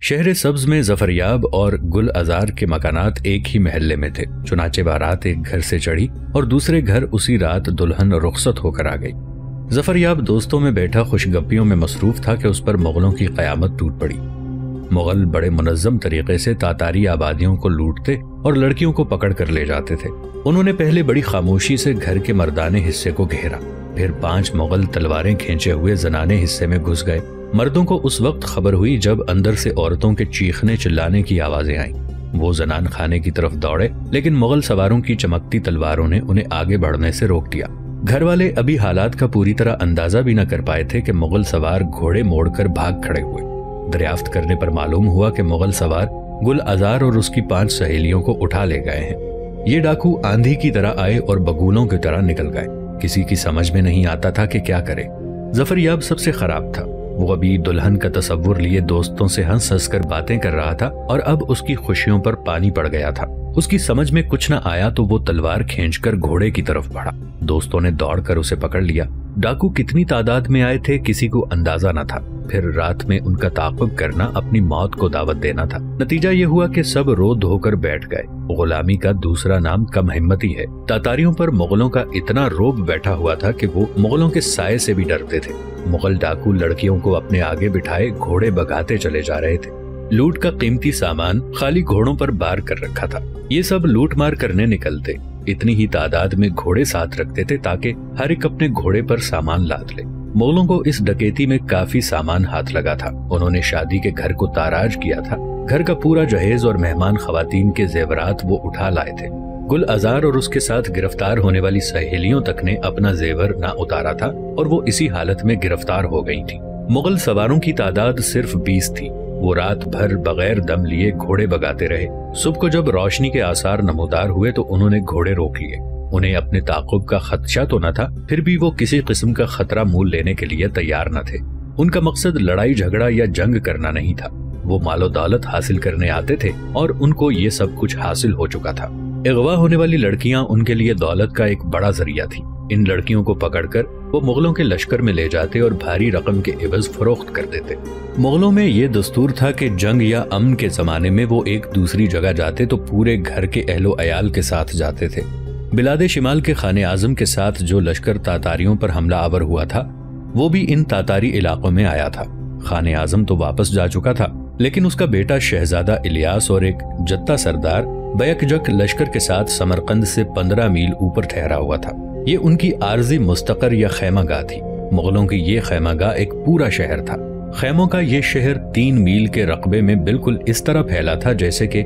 شہر سبز میں ظفریاب اور گل ازار کے مکانات ایک ہی محلے میں تھے۔ چنانچہ بارات ایک گھر سے چڑھی اور دوسرے گھر اسی رات دلہن رخصت ہو کر آ گئی۔ ظفریاب دوستوں میں بیٹھا خوش گپیوں میں مصروف تھا کہ اس پر مغلوں کی قیامت ٹوٹ پڑی۔ مغل بڑے منظم طریقے سے تاتاری آبادیوں کو لوٹتے اور لڑکیوں کو پکڑ کر لے جاتے تھے۔ انہوں نے پہلے بڑی خاموشی سے گھر کے مردانے حصے کو گھیرا، پھر 5 مغل تلواریں کھینچے ہوئے زنانے حصے میں گھس گئے۔ مردوں کو اس وقت خبر ہوئی جب اندر سے عورتوں کے چیخنے چلانے کی آوازیں آئیں۔ وہ زنان خانے کی طرف دوڑے، لیکن مغل سواروں کی چمکتی تلواروں نے انہیں آگے بڑھنے سے روک دیا۔ گھر والے ابھی حالات کا پوری طرح اندازہ بھی نہ کر پائے تھے کہ مغل سوار گھوڑے موڑ کر بھاگ کھڑے ہوئے۔ دریافت کرنے پر معلوم ہوا کہ مغل سوار گل ازار اور اس کی 5 سہیلیوں کو اٹھا لے گئے ہیں۔ یہ ڈاکو آندھی کی طرح آئے اور بگولوں کی طرح نکل گئے۔ کسی کی سمجھ میں نہیں آتا تھا کہ کیا کرے۔ ظفریاب سب سے خراب تھا۔ وہ ابھی دلہن کا تصور لیے دوستوں سے ہنس ہنس کر باتیں کر رہا تھا اور اب اس کی خوشیوں پر پانی پڑ گیا تھا۔ اس کی سمجھ میں کچھ نہ آیا تو وہ تلوار کھینچ کر گھوڑے کی طرف بڑھا۔ دوستوں نے دوڑ کر اسے پکڑ لیا۔ ڈاکو کتنی تعداد میں آئے تھے کسی کو اندازہ نہ تھا۔ پھر رات میں ان کا تعاقب کرنا اپنی موت کو دعوت دینا تھا۔ نتیجہ یہ ہوا کہ سب رو دھو کر بیٹھ گئے۔ غلامی کا دوسرا نام کم ہمتی ہے۔ تاتاریوں پر مغلوں کا اتنا روب بیٹھا ہوا تھا کہ وہ مغلوں کے سائے سے بھی ڈرتے تھے۔ مغل ڈاکو لڑکیوں کو اپنے آگے بٹھائے گھوڑے بگاتے چلے جا رہے تھے۔ لوٹ کا قیمتی سامان خالی گھوڑوں پر بار کر رکھا تھا۔ یہ سب لوٹ مار کرنے نکلتے۔ اتنی ہی تعداد میں گھوڑے ساتھ رکھتے تھے تاکہ ہر ایک اپنے گھوڑے پر سامان لاد لے۔ مغلوں کو اس ڈکیتی میں کافی سامان ہاتھ لگا تھا۔ انہوں نے شادی کے گھر کو تاراج کیا تھا۔ گھر کا پورا جہیز اور مہمان خواتین کے زیورات وہ اٹھا لائے تھے۔ گل ازار اور اس کے ساتھ گرفتار ہونے والی سہیلیوں تک نے اپنا زیور نہ اتارا تھا اور وہ اسی حالت میں گرفتار ہو گئی تھی۔ مغل سواروں کی تعداد صرف 20 تھی۔ وہ رات بھر بغیر دم لیے گھوڑے بگاتے رہے۔ صبح کو جب روشنی کے آثار نمودار ہوئے تو انہوں نے گھوڑے روک لیے۔ انہیں اپنے تعاقب کا خدشہ تو نہ تھا، پھر بھی وہ کسی قسم کا خطرہ مول لینے کے لیے تیار نہ تھے۔ ان کا مقصد لڑائی جھگڑا یا جنگ کرنا نہیں تھا۔ وہ مال و دولت حاصل کرنے آتے تھے اور ان کو یہ سب کچھ حاصل ہو چکا تھا۔ اغوا ہونے والی لڑکیاں ان کے لیے دولت کا ایک بڑا ذریعہ تھی۔ ان لڑکیوں کو پکڑ کر وہ مغلوں کے لشکر میں لے جاتے اور بھاری رقم کے عوض فروخت کر دیتے۔ مغلوں میں یہ دستور تھا کہ جنگ یا امن کے زمانے میں وہ ایک دوسری جگہ جاتے تو پورے گھر کے اہل و عیال کے ساتھ جاتے تھے۔ بلاد شمال کے خان اعظم کے ساتھ جو لشکر تاتاریوں پر حملہ آور ہوا تھا وہ بھی ان تاتاری علاقوں میں آیا تھا۔ خان اعظم تو واپس جا چکا تھا، لیکن اس کا بیٹا شہزادہ الیاس اور ایک جتہ سردار بیک جک لشکر کے ساتھ سمرقند سے 15 میل اوپر ٹھہرا ہوا تھا۔ یہ ان کی عارضی مستقر یا خیمہ گاہ تھی۔ مغلوں کی یہ خیمہ گاہ ایک پورا شہر تھا۔ خیموں کا یہ شہر 3 میل کے رقبے میں بالکل اس طرح پھیلا تھا جیسے کہ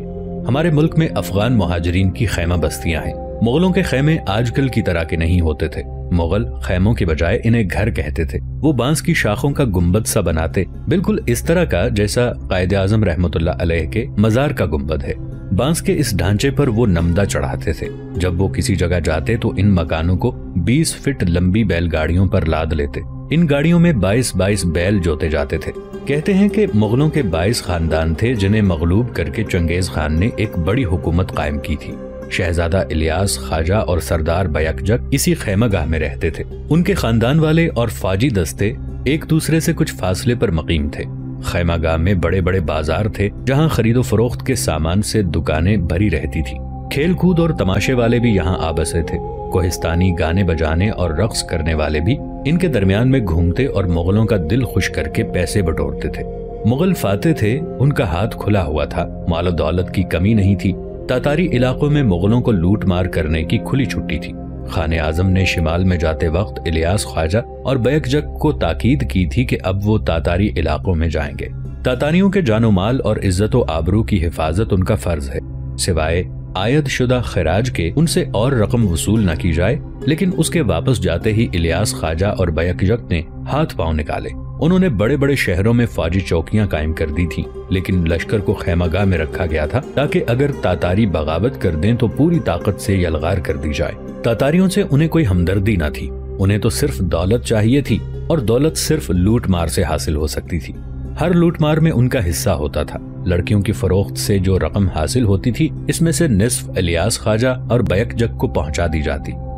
ہمارے ملک میں افغان مہاجرین کی خیمہ بستیاں ہیں۔ مغلوں کے خیمے آج کل کی طرح کے نہیں ہوتے تھے۔ مغل خیموں کے بجائے انہیں گھر کہتے تھے۔ وہ بانس کی شاخوں کا گنبد سا بناتے، بالکل اس طرح کا جیسا قائد اعظم رحمۃ اللہ علیہ کے مزار کا گنبد ہے۔ بانس کے اس ڈھانچے پر وہ نمدہ چڑھاتے تھے۔ جب وہ کسی جگہ جاتے تو ان مکانوں کو 20 فٹ لمبی بیل گاڑیوں پر لاد لیتے۔ ان گاڑیوں میں 22 بیل جوتے جاتے تھے۔ کہتے ہیں کہ مغلوں کے 22 خاندان تھے جنہیں مغلوب کر کے چنگیز خان نے ایک بڑی حکومت قائم کی تھی۔ شہزادہ الیاس، خواجہ اور سردار بیک جک اسی خیمہ گاہ میں رہتے تھے۔ ان کے خاندان والے اور فوجی دستے ایک دوسرے سے کچھ فاصلے پر مقیم تھے۔ خیمہ گاہ میں بڑے بڑے بازار تھے جہاں خرید و فروخت کے سامان سے دکانیں بھری رہتی تھی۔ کھیل کود اور تماشے والے بھی یہاں آبسے تھے۔ کوہستانی گانے بجانے اور رقص کرنے والے بھی ان کے درمیان میں گھومتے اور مغلوں کا دل خوش کر کے پیسے بٹورتے تھے۔ مغل فاتح تھے، ان کا ہاتھ کھلا ہوا تھا، مال و دولت کی کمی نہیں تھی۔ تاتاری علاقوں میں مغلوں کو لوٹ مار کرنے کی کھلی چھٹی تھی۔ خان اعظم نے شمال میں جاتے وقت الیاس، خواجہ اور بیک جک کو تاکید کی تھی کہ اب وہ تاتاری علاقوں میں جائیں گے۔ تاتاریوں کے جان و مال اور عزت و آبرو کی حفاظت ان کا فرض ہے، سوائے عائد شدہ خراج کے ان سے اور رقم وصول نہ کی جائے۔ لیکن اس کے واپس جاتے ہی الیاس، خواجہ اور بیک جک نے ہاتھ پاؤں نکالے۔ انہوں نے بڑے بڑے شہروں میں فوجی چوکیاں قائم کر دی تھیں، لیکن لشکر کو خیمہ گاہ میں رکھا گیا تھا تاکہ اگر تاتاری بغاوت کر دیں تو پوری طاقت سے یلغار کر دی جائے۔ تاتاریوں سے انہیں کوئی ہمدردی نہ تھی، انہیں تو صرف دولت چاہیے تھی، اور دولت صرف لوٹ مار سے حاصل ہو سکتی تھی۔ ہر لوٹ مار میں ان کا حصہ ہوتا تھا۔ لڑکیوں کی فروخت سے جو رقم حاصل ہوتی تھی اس میں سے نصف الیاس، خواجہ اور بیک جک کو پہنچا دی جاتی۔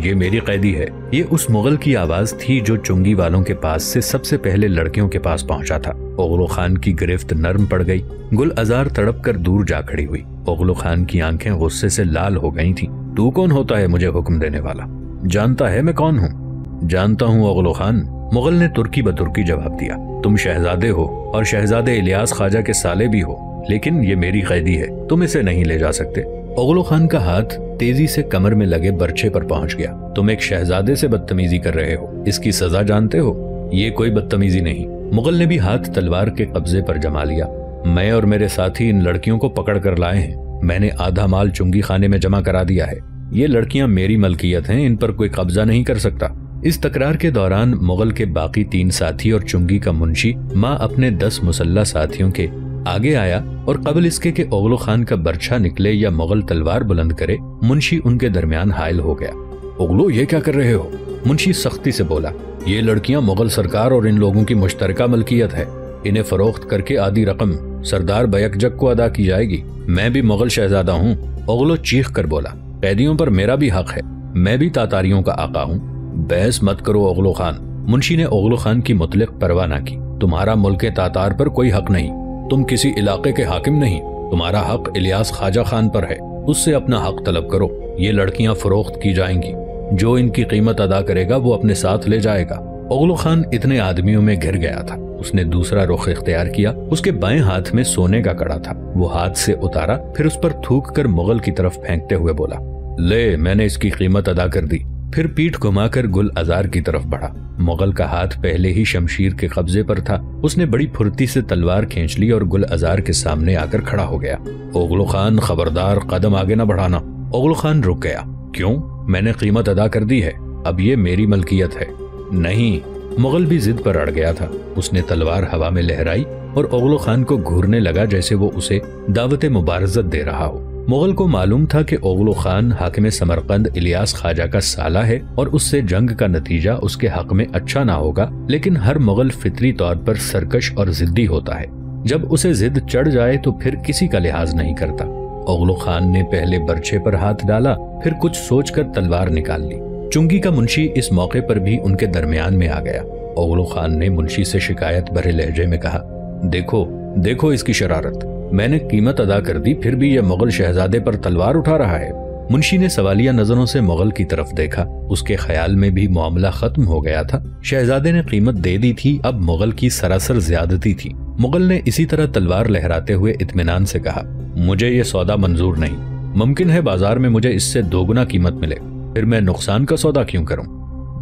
یہ میری قیدی ہے۔ یہ اس مغل کی آواز تھی جو چنگی والوں کے پاس سے سب سے پہلے لڑکیوں کے پاس پہنچا تھا۔ اغلو خان کی گرفت نرم پڑ گئی۔ گل ازار تڑپ کر دور جا کھڑی ہوئی۔ اغلو خان کی آنکھیں غصے سے لال ہو گئی تھیں۔ تو کون ہوتا ہے مجھے حکم دینے والا؟ جانتا ہے میں کون ہوں؟ جانتا ہوں اغلو خان، مغل نے ترکی بترکی جواب دیا۔ تم شہزادے ہو اور شہزادے الیاس خواجہ کے سالے بھی ہو، لیکن یہ میری قیدی ہے، تم اسے نہیں لے جا سکتے۔ اغلو خان کا ہاتھ تیزی سے کمر میں لگے برچھے پر پہنچ گیا۔ تم ایک شہزادے سے بدتمیزی کر رہے ہو، اس کی سزا جانتے ہو؟ یہ کوئی بدتمیزی نہیں۔ مغل نے بھی ہاتھ تلوار کے قبضے پر جما لیا۔ میں اور میرے ساتھی ان لڑکیوں کو پکڑ کر لائے ہیں۔ میں نے آدھا مال چنگی خانے میں جمع کرا دیا ہے۔ یہ لڑکیاں میری ملکیت ہیں، ان پر کوئی قبضہ نہیں کر سکتا۔ اس تکرار کے دوران مغل کے باقی 3 ساتھی اور چنگی کا منشی ماں اپنے 10 مسلح ساتھیوں کے آگے آیا اور قبل اس کے کہ اغلو خان کا برچھا نکلے یا مغل تلوار بلند کرے، منشی ان کے درمیان حائل ہو گیا۔ اغلو، یہ کیا کر رہے ہو؟ منشی سختی سے بولا۔ یہ لڑکیاں مغل سرکار اور ان لوگوں کی مشترکہ ملکیت ہے، انہیں فروخت کر کے آدھی رقم سردار بیک جگ کو ادا کی جائے گی۔ میں بھی مغل شہزادہ ہوں، اغلو چیخ کر بولا۔ قیدیوں پر میرا بھی حق ہے، میں بھی تاتاریوں کا آقا ہوں۔ بحث مت کرو اغلو خان، منشی نے اغلو خان کی مطلق پرواہ نہ کی۔ تمہارا ملک تاتار پر کوئی حق نہیں، تم کسی علاقے کے حاکم نہیں، تمہارا حق الیاس خواجہ خان پر ہے، اس سے اپنا حق طلب کرو۔ یہ لڑکیاں فروخت کی جائیں گی، جو ان کی قیمت ادا کرے گا وہ اپنے ساتھ لے جائے گا۔ اغلو خان اتنے آدمیوں میں گھر گیا تھا۔ اس نے دوسرا رخ اختیار کیا۔ اس کے بائیں ہاتھ میں سونے کا کڑا تھا، وہ ہاتھ سے اتارا، پھر اس پر تھوک کر مغل کی طرف پھینکتے ہوئے بولا، لے، میں نے اس کی قیمت ادا کر دی۔ پھر پیٹھ گھما کر گل ازار کی طرف بڑھا۔ مغل کا ہاتھ پہلے ہی شمشیر کے قبضے پر تھا۔ اس نے بڑی پھرتی سے تلوار کھینچ لی اور گل ازار کے سامنے آ کر کھڑا ہو گیا۔ اغلو خان، خبردار، قدم آگے نہ بڑھانا۔ اغلو خان رک گیا۔ کیوں؟ میں نے قیمت ادا کر دی ہے، اب یہ میری ملکیت ہے۔ نہیں، مغل بھی ضد پر اڑ گیا تھا۔ اس نے تلوار ہوا میں لہرائی اور اغلو خان کو گھورنے لگا جیسے وہ اسے دعوت مبارزت دے رہا ہو۔ مغل کو معلوم تھا کہ اغلو خان حاکم سمرقند الیاس خواجہ کا سالہ ہے اور اس سے جنگ کا نتیجہ اس کے حق میں اچھا نہ ہوگا، لیکن ہر مغل فطری طور پر سرکش اور ضدی ہوتا ہے۔ جب اسے ضد چڑھ جائے تو پھر کسی کا لحاظ نہیں کرتا۔ اغلو خان نے پہلے برچھے پر ہاتھ ڈالا، پھر کچھ سوچ کر تلوار نکال لی۔ چنگی کا منشی اس موقع پر بھی ان کے درمیان میں آ گیا۔ اغلو خان نے منشی سے شکایت بھرے لہجے میں کہا، دیکھو دیکھو اس کی شرارت، میں نے قیمت ادا کر دی، پھر بھی یہ مغل شہزادے پر تلوار اٹھا رہا ہے۔ منشی نے سوالیہ نظروں سے مغل کی طرف دیکھا۔ اس کے خیال میں بھی معاملہ ختم ہو گیا تھا۔ شہزادے نے قیمت دے دی تھی، اب مغل کی سراسر زیادتی تھی۔ مغل نے اسی طرح تلوار لہراتے ہوئے اطمینان سے کہا، مجھے یہ سودا منظور نہیں۔ ممکن ہے بازار میں مجھے اس سے 2 گنا قیمت ملے، پھر میں نقصان کا سودا کیوں کروں؟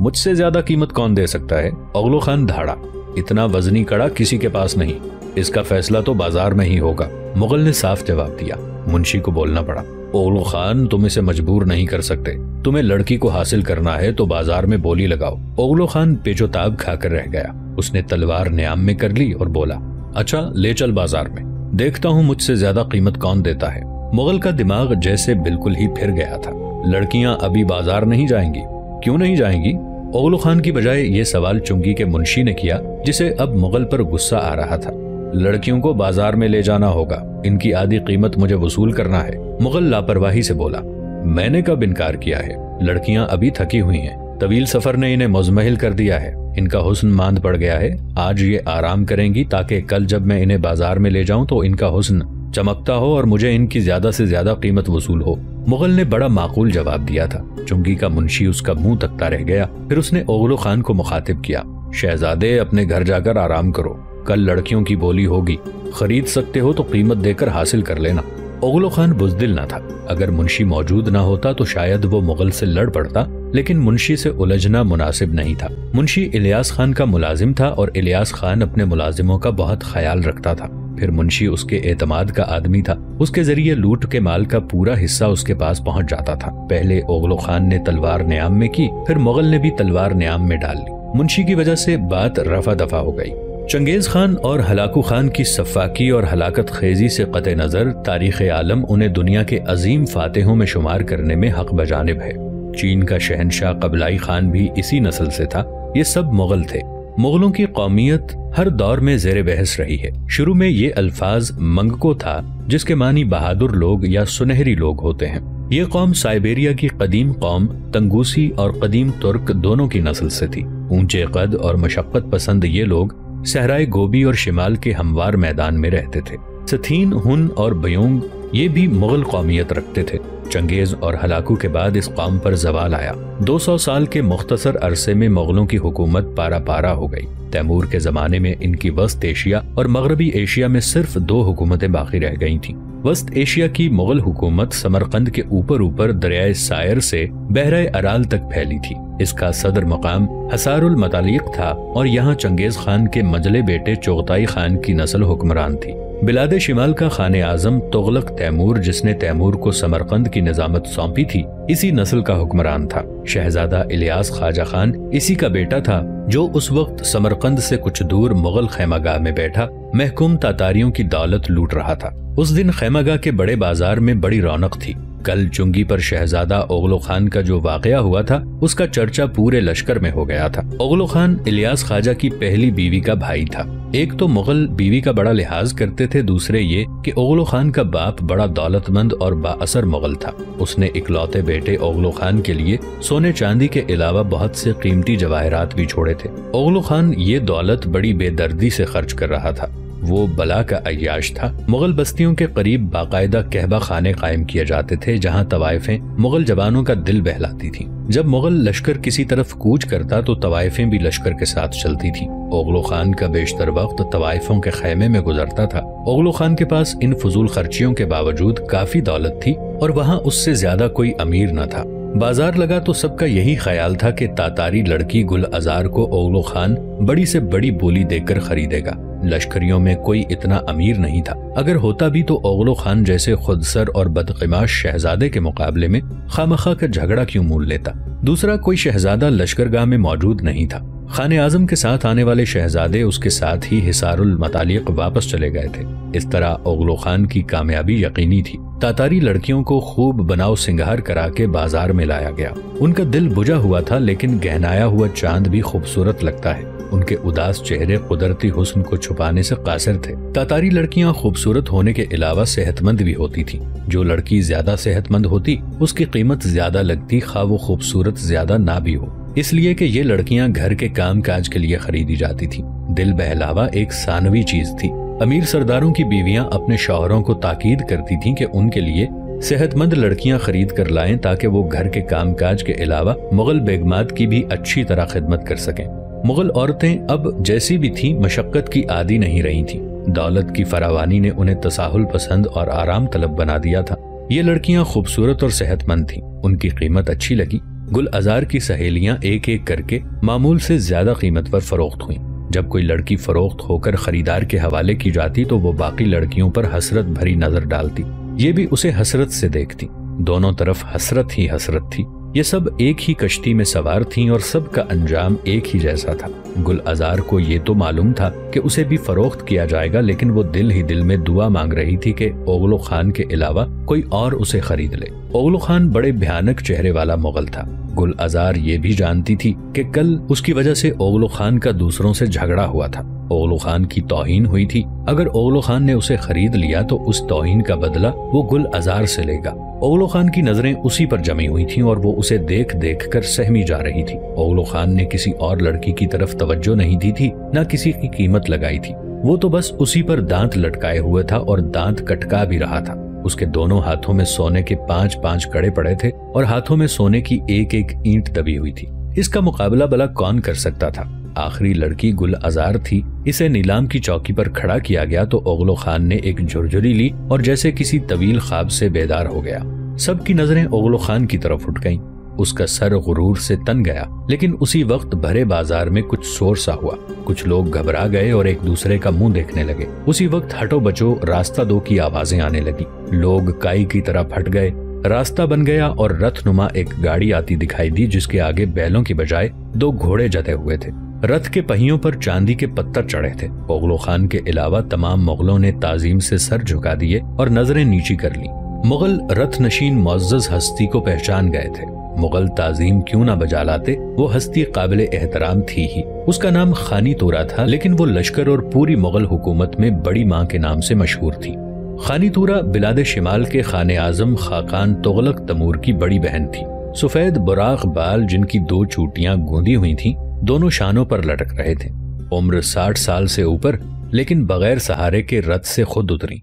مجھ سے زیادہ قیمت کون دے سکتا ہے؟ اغلو خان دھاڑا۔ اتنا وزنی کڑا کسی کے پاس نہیں، اس کا فیصلہ تو بازار میں ہی ہوگا۔ مغل نے صاف جواب دیا۔ منشی کو بولنا پڑا، اغلو خان، تم اسے مجبور نہیں کر سکتے، تمہیں لڑکی کو حاصل کرنا ہے تو بازار میں بولی لگاؤ۔ اغلو خان پیچو تاب کھا کر رہ گیا۔ اس نے تلوار نیام میں کر لی اور بولا، اچھا لے چل بازار میں، دیکھتا ہوں مجھ سے زیادہ قیمت کون دیتا ہے۔ مغل کا دماغ جیسے بالکل ہی پھر گیا تھا۔ لڑکیاں ابھی بازار نہیں جائیں گی؟ کیوں نہیں جائیں گی؟ اغلو خان کی بجائے یہ سوال چنگی کے منشی نے کیا، جسے اب مغل پر غصہ آ رہا تھا۔ لڑکیوں کو بازار میں لے جانا ہوگا، ان کی آدھی قیمت مجھے وصول کرنا ہے۔ مغل لاپرواہی سے بولا، میں نے کب انکار کیا ہے؟ لڑکیاں ابھی تھکی ہوئی ہیں، طویل سفر نے انہیں مزمحل کر دیا ہے، ان کا حسن ماند پڑ گیا ہے۔ آج یہ آرام کریں گی تاکہ کل جب میں انہیں بازار میں لے جاؤں تو ان کا حسن چمکتا ہو اور مجھے ان کی زیادہ سے زیادہ قیمت وصول ہو۔ مغل نے بڑا معقول جواب دیا تھا۔ چنگی کا منشی اس کا منہ تکتا رہ گیا۔ پھر اس نے اغلو خان کو مخاطب کیا، شہزادے اپنے گھر جا کر آرام کرو، کل لڑکیوں کی بولی ہوگی، خرید سکتے ہو تو قیمت دے کر حاصل کر لینا۔ اغلو خان بزدل نہ تھا، اگر منشی موجود نہ ہوتا تو شاید وہ مغل سے لڑ پڑتا، لیکن منشی سے الجھنا مناسب نہیں تھا۔ منشی الیاس خان کا ملازم تھا اور الیاس خان اپنے ملازموں کا بہت خیال رکھتا تھا۔ پھر منشی اس کے اعتماد کا آدمی تھا، اس کے ذریعے لوٹ کے مال کا پورا حصہ اس کے پاس پہنچ جاتا تھا۔ پہلے اغلو خان نے تلوار نیام میں کی، پھر مغل نے بھی تلوار نیام میں ڈال لی۔ منشی کی وجہ سے بات رفع دفع ہو گئی۔ چنگیز خان اور ہلاکو خان کی سفاکی اور ہلاکت خیزی سے قطع نظر تاریخ عالم انہیں دنیا کے عظیم فاتحوں میں شمار کرنے میں حق بجانب ہے۔ چین کا شہنشاہ قبلائی خان بھی اسی نسل سے تھا۔ یہ سب مغل تھے۔ مغلوں کی قومیت ہر دور میں زیر بحث رہی ہے۔ شروع میں یہ الفاظ منگکو تھا، جس کے معنی بہادر لوگ یا سنہری لوگ ہوتے ہیں۔ یہ قوم سائبیریا کی قدیم قوم تنگوسی اور قدیم ترک دونوں کی نسل سے تھی۔ اونچے قد اور مشقت پسند یہ لوگ صحرائے گوبی اور شمال کے ہموار میدان میں رہتے تھے۔ ستھین، ہن اور بیونگ یہ بھی مغل قومیت رکھتے تھے۔ چنگیز اور ہلاکو کے بعد اس قوم پر زوال آیا۔ 200 سال کے مختصر عرصے میں مغلوں کی حکومت پارا پارا ہو گئی۔ تیمور کے زمانے میں ان کی وسط ایشیا اور مغربی ایشیا میں صرف 2 حکومتیں باقی رہ گئی تھیں۔ وسط ایشیا کی مغل حکومت سمرقند کے اوپر دریائے سائر سے بحرۂ ارال تک پھیلی تھی۔ اس کا صدر مقام حصار المطالیق تھا اور یہاں چنگیز خان کے مجلے بیٹے چغتائی خان کی نسل حکمران تھی۔ بلاد شمال کا خان اعظم تغلق تیمور، جس نے تیمور کو سمرقند کی نظامت سونپی تھی، اسی نسل کا حکمران تھا۔ شہزادہ الیاس خواجہ خان اسی کا بیٹا تھا، جو اس وقت سمرقند سے کچھ دور مغل خیمہ گاہ میں بیٹھا محکوم تاتاریوں کی دولت لوٹ رہا تھا۔ اس دن خیمہ گاہ کے بڑے بازار میں بڑی رونق تھی۔ کل چنگی پر شہزادہ اوغلو خان کا جو واقعہ ہوا تھا، اس کا چرچا پورے لشکر میں ہو گیا تھا۔ اوغلو خان الیاس خواجہ کی پہلی بیوی کا بھائی تھا۔ ایک تو مغل بیوی کا بڑا لحاظ کرتے تھے، دوسرے یہ کہ اوغلو خان کا باپ بڑا دولت مند اور با اثر مغل تھا۔ اس نے اکلوتے بیٹے اوغلو خان کے لیے سونے چاندی کے علاوہ بہت سے قیمتی جواہرات بھی چھوڑے تھے۔ اوغلو خان یہ دولت بڑی بے دردی سے خرچ کر رہا تھا۔ وہ بلا کا عیاش تھا۔ مغل بستیوں کے قریب باقاعدہ کہبہ خانے قائم کیے جاتے تھے، جہاں طوائفیں مغل جوانوں کا دل بہلاتی تھیں۔ جب مغل لشکر کسی طرف کوچ کرتا تو طوائفیں بھی لشکر کے ساتھ چلتی تھیں۔ اوغلو خان کا بیشتر وقت طوائفوں کے خیمے میں گزرتا تھا۔ اوغلو خان کے پاس ان فضول خرچیوں کے باوجود کافی دولت تھی اور وہاں اس سے زیادہ کوئی امیر نہ تھا۔ بازار لگا تو سب کا یہی خیال تھا کہ تاتاری لڑکی گل ازار کو اوغلو خان بڑی سے بڑی بولی دے کر خریدے گا۔ لشکریوں میں کوئی اتنا امیر نہیں تھا، اگر ہوتا بھی تو اوغلو خان جیسے خودسر اور بدقماش شہزادے کے مقابلے میں خامخواہ کا جھگڑا کیوں مول لیتا۔ دوسرا کوئی شہزادہ لشکرگاہ میں موجود نہیں تھا۔ خان اعظم کے ساتھ آنے والے شہزادے اس کے ساتھ ہی حصار المطالیق واپس چلے گئے تھے۔ اس طرح اوغلو خان کی کامیابی یقینی تھی۔ تاتاری لڑکیوں کو خوب بناؤ سنگھار کرا کے بازار میں لایا گیا۔ ان کا دل بجھا ہوا تھا، لیکن گہنایا ہوا چاند بھی خوبصورت لگتا ہے۔ ان کے اداس چہرے قدرتی حسن کو چھپانے سے قاصر تھے۔ تاتاری لڑکیاں خوبصورت ہونے کے علاوہ صحت مند بھی ہوتی تھیں۔ جو لڑکی زیادہ صحت مند ہوتی، اس کی قیمت زیادہ لگتی، خواہ وہ خوبصورت زیادہ نہ بھی ہو، اس لیے کہ یہ لڑکیاں گھر کے کام کاج کے لیے خریدی جاتی تھیں۔ دل بہلاوا ایک ثانوی چیز تھی۔ امیر سرداروں کی بیویاں اپنے شوہروں کو تاکید کرتی تھیں کہ ان کے لیے صحت مند لڑکیاں خرید کر لائیں تاکہ وہ گھر کے کام کاج کے علاوہ مغل بیگمات کی بھی اچھی طرح خدمت کر سکیں۔ مغل عورتیں اب جیسی بھی تھیں مشقت کی عادی نہیں رہی تھیں۔ دولت کی فراوانی نے انہیں تساہل پسند اور آرام طلب بنا دیا تھا۔ یہ لڑکیاں خوبصورت اور صحت مند تھیں، ان کی قیمت اچھی لگی۔ گل ازار کی سہیلیاں ایک ایک کر کے معمول سے زیادہ قیمت پر فروخت ہوئیں۔ جب کوئی لڑکی فروخت ہو کر خریدار کے حوالے کی جاتی تو وہ باقی لڑکیوں پر حسرت بھری نظر ڈالتی، یہ بھی اسے حسرت سے دیکھتی۔ دونوں طرف حسرت ہی حسرت تھی۔ یہ سب ایک ہی کشتی میں سوار تھیں اور سب کا انجام ایک ہی جیسا تھا۔ گل ازار کو یہ تو معلوم تھا کہ اسے بھی فروخت کیا جائے گا، لیکن وہ دل ہی دل میں دعا مانگ رہی تھی کہ اوغلو خان کے علاوہ کوئی اور اسے خرید لے۔ اوغلو خان بڑے بھیانک چہرے والا مغل تھا۔ گل ازار یہ بھی جانتی تھی کہ کل اس کی وجہ سے اوغلو خان کا دوسروں سے جھگڑا ہوا تھا۔ اوغلو خان کی توہین ہوئی تھی۔ اگر اوغلو خان نے اسے خرید لیا تو اس توہین کا بدلہ وہ گل ازار سے لے گا۔ اوغلو خان کی نظریں اسی پر جمی ہوئی تھیں اور وہ اسے دیکھ دیکھ کر سہمی جا رہی تھی۔ اوغلو خان نے کسی اور لڑکی کی طرف توجہ نہیں دی تھی، نہ کسی کی قیمت لگائی تھی۔ وہ تو بس اسی پر دانت لٹکائے ہوئے تھا اور دانت کٹکا بھی رہا تھا۔ اس کے دونوں ہاتھوں میں سونے کے 5 کڑے پڑے تھے اور ہاتھوں میں سونے کی ایک ایک اینٹ دبی ہوئی تھی۔ اس کا مقابلہ بلا کون کر سکتا تھا؟ آخری لڑکی گل ازار تھی۔ اسے نیلام کی چوکی پر کھڑا کیا گیا تو اوغلو خان نے ایک جھرجھری لی اور جیسے کسی طویل خواب سے بیدار ہو گیا۔ سب کی نظریں اوغلو خان کی طرف اٹھ گئیں۔ اس کا سر غرور سے تن گیا، لیکن اسی وقت بھرے بازار میں کچھ شور سا ہوا۔ کچھ لوگ گھبرا گئے اور ایک دوسرے کا منہ دیکھنے لگے۔ اسی وقت ہٹو بچو، راستہ دو کی آوازیں آنے لگی۔ لوگ کائی کی طرح پھٹ گئے۔ راستہ بن گیا اور رتھ نما ایک گاڑی آتی دکھائی دی جس کے آگے بیلوں کی بجائے 2 گھوڑے جتے ہوئے تھے۔ رتھ کے پہیوں پر چاندی کے پتھر چڑھے تھے۔ اوغلو خان کے علاوہ تمام مغلوں نے تعظیم سے سر جھکا دیے اور نظریں نیچی کر لیں۔ مغل رتھ نشین معزز ہستی کو پہچان گئے تھے۔ مغل تعظیم کیوں نہ بجا لاتے، وہ ہستی قابل احترام تھی ہی۔ اس کا نام خانی تورا تھا، لیکن وہ لشکر اور پوری مغل حکومت میں بڑی ماں کے نام سے مشہور تھی۔ خانی تورا بلاد شمال کے خان اعظم خاقان تغلق تیمور کی بڑی بہن تھی۔ سفید براق بال جن کی 2 چوٹیاں گوندی ہوئی تھیں دونوں شانوں پر لٹک رہے تھے۔ عمر 60 سال سے اوپر، لیکن بغیر سہارے کے رتھ سے خود اتری۔